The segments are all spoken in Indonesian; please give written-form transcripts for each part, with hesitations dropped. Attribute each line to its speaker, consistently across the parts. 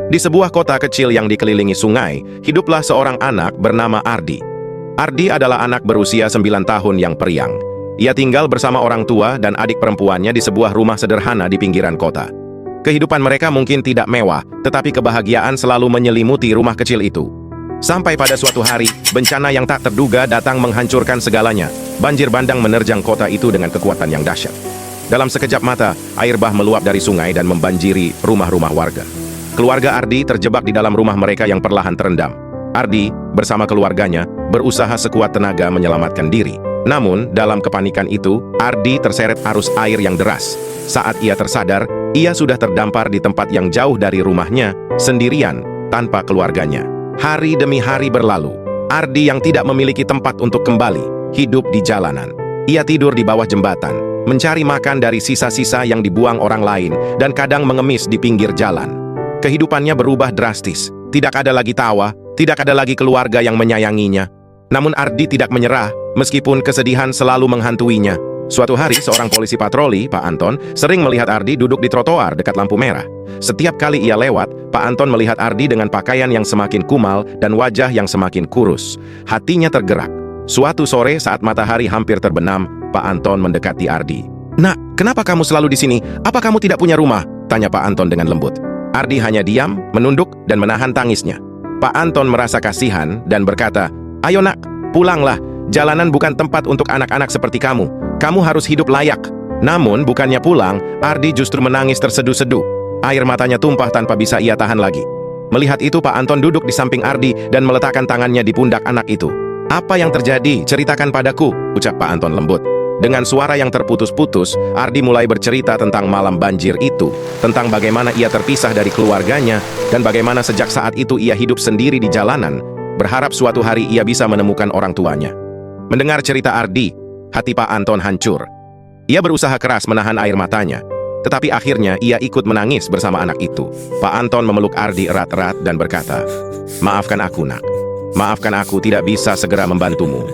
Speaker 1: Di sebuah kota kecil yang dikelilingi sungai, hiduplah seorang anak bernama Ardi. Ardi adalah anak berusia 9 tahun yang periang. Ia tinggal bersama orang tua dan adik perempuannya di sebuah rumah sederhana di pinggiran kota. Kehidupan mereka mungkin tidak mewah, tetapi kebahagiaan selalu menyelimuti rumah kecil itu. Sampai pada suatu hari, bencana yang tak terduga datang menghancurkan segalanya. Banjir bandang menerjang kota itu dengan kekuatan yang dahsyat. Dalam sekejap mata, air bah meluap dari sungai dan membanjiri rumah-rumah warga. Keluarga Ardi terjebak di dalam rumah mereka yang perlahan terendam. Ardi, bersama keluarganya, berusaha sekuat tenaga menyelamatkan diri. Namun, dalam kepanikan itu, Ardi terseret arus air yang deras. Saat ia tersadar, ia sudah terdampar di tempat yang jauh dari rumahnya, sendirian, tanpa keluarganya. Hari demi hari berlalu. Ardi yang tidak memiliki tempat untuk kembali, hidup di jalanan. Ia tidur di bawah jembatan, mencari makan dari sisa-sisa yang dibuang orang lain, dan kadang mengemis di pinggir jalan. Kehidupannya berubah drastis. Tidak ada lagi tawa, tidak ada lagi keluarga yang menyayanginya. Namun Ardi tidak menyerah, meskipun kesedihan selalu menghantuinya. Suatu hari, seorang polisi patroli, Pak Anton, sering melihat Ardi duduk di trotoar dekat lampu merah. Setiap kali ia lewat, Pak Anton melihat Ardi dengan pakaian yang semakin kumal dan wajah yang semakin kurus. Hatinya tergerak. Suatu sore saat matahari hampir terbenam, Pak Anton mendekati Ardi. "Nak, kenapa kamu selalu di sini? Apa kamu tidak punya rumah?" tanya Pak Anton dengan lembut. Ardi hanya diam, menunduk, dan menahan tangisnya. Pak Anton merasa kasihan dan berkata, "Ayo nak, pulanglah. Jalanan bukan tempat untuk anak-anak seperti kamu. Kamu harus hidup layak." Namun, bukannya pulang, Ardi justru menangis terseduh-seduh. Air matanya tumpah tanpa bisa ia tahan lagi. Melihat itu, Pak Anton duduk di samping Ardi dan meletakkan tangannya di pundak anak itu. "Apa yang terjadi? Ceritakan padaku," ucap Pak Anton lembut. Dengan suara yang terputus-putus, Ardi mulai bercerita tentang malam banjir itu, tentang bagaimana ia terpisah dari keluarganya, dan bagaimana sejak saat itu ia hidup sendiri di jalanan, berharap suatu hari ia bisa menemukan orang tuanya. Mendengar cerita Ardi, hati Pak Anton hancur. Ia berusaha keras menahan air matanya, tetapi akhirnya ia ikut menangis bersama anak itu. Pak Anton memeluk Ardi erat-erat dan berkata, "Maafkan aku, nak. Maafkan aku tidak bisa segera membantumu.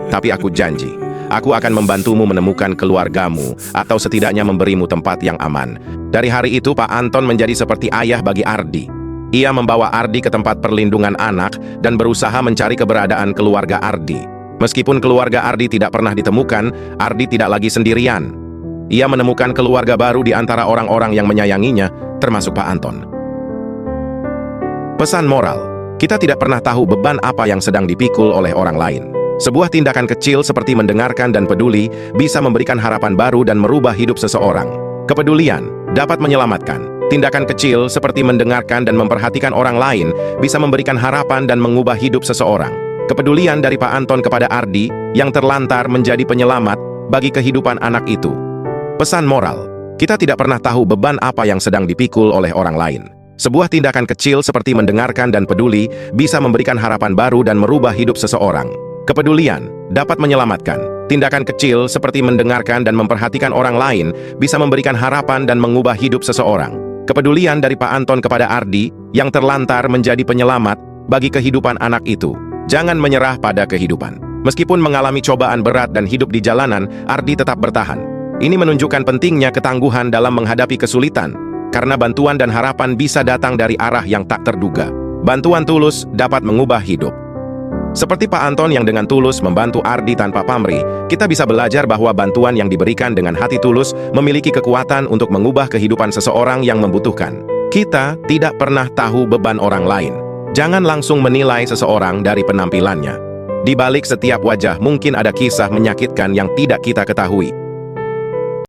Speaker 1: Tapi aku janji, aku akan membantumu menemukan keluargamu, atau setidaknya memberimu tempat yang aman." Dari hari itu, Pak Anton menjadi seperti ayah bagi Ardi. Ia membawa Ardi ke tempat perlindungan anak dan berusaha mencari keberadaan keluarga Ardi. Meskipun keluarga Ardi tidak pernah ditemukan, Ardi tidak lagi sendirian. Ia menemukan keluarga baru di antara orang-orang yang menyayanginya, termasuk Pak Anton. Pesan moral, kita tidak pernah tahu beban apa yang sedang dipikul oleh orang lain. Sebuah tindakan kecil seperti mendengarkan dan peduli bisa memberikan harapan baru dan merubah hidup seseorang. Kepedulian dapat menyelamatkan. Tindakan kecil seperti mendengarkan dan memperhatikan orang lain bisa memberikan harapan dan mengubah hidup seseorang. Kepedulian dari Pak Anton kepada Ardi yang terlantar menjadi penyelamat bagi kehidupan anak itu. Pesan moral, kita tidak pernah tahu beban apa yang sedang dipikul oleh orang lain. Sebuah tindakan kecil seperti mendengarkan dan peduli bisa memberikan harapan baru dan merubah hidup seseorang. Kepedulian dapat menyelamatkan. Tindakan kecil seperti mendengarkan dan memperhatikan orang lain bisa memberikan harapan dan mengubah hidup seseorang. Kepedulian dari Pak Anton kepada Ardi yang terlantar menjadi penyelamat bagi kehidupan anak itu. Jangan menyerah pada kehidupan. Meskipun mengalami cobaan berat dan hidup di jalanan, Ardi tetap bertahan. Ini menunjukkan pentingnya ketangguhan dalam menghadapi kesulitan, karena bantuan dan harapan bisa datang dari arah yang tak terduga. Bantuan tulus dapat mengubah hidup. Seperti Pak Anton yang dengan tulus membantu Ardi tanpa pamrih, kita bisa belajar bahwa bantuan yang diberikan dengan hati tulus memiliki kekuatan untuk mengubah kehidupan seseorang yang membutuhkan. Kita tidak pernah tahu beban orang lain. Jangan langsung menilai seseorang dari penampilannya. Di balik setiap wajah mungkin ada kisah menyakitkan yang tidak kita ketahui.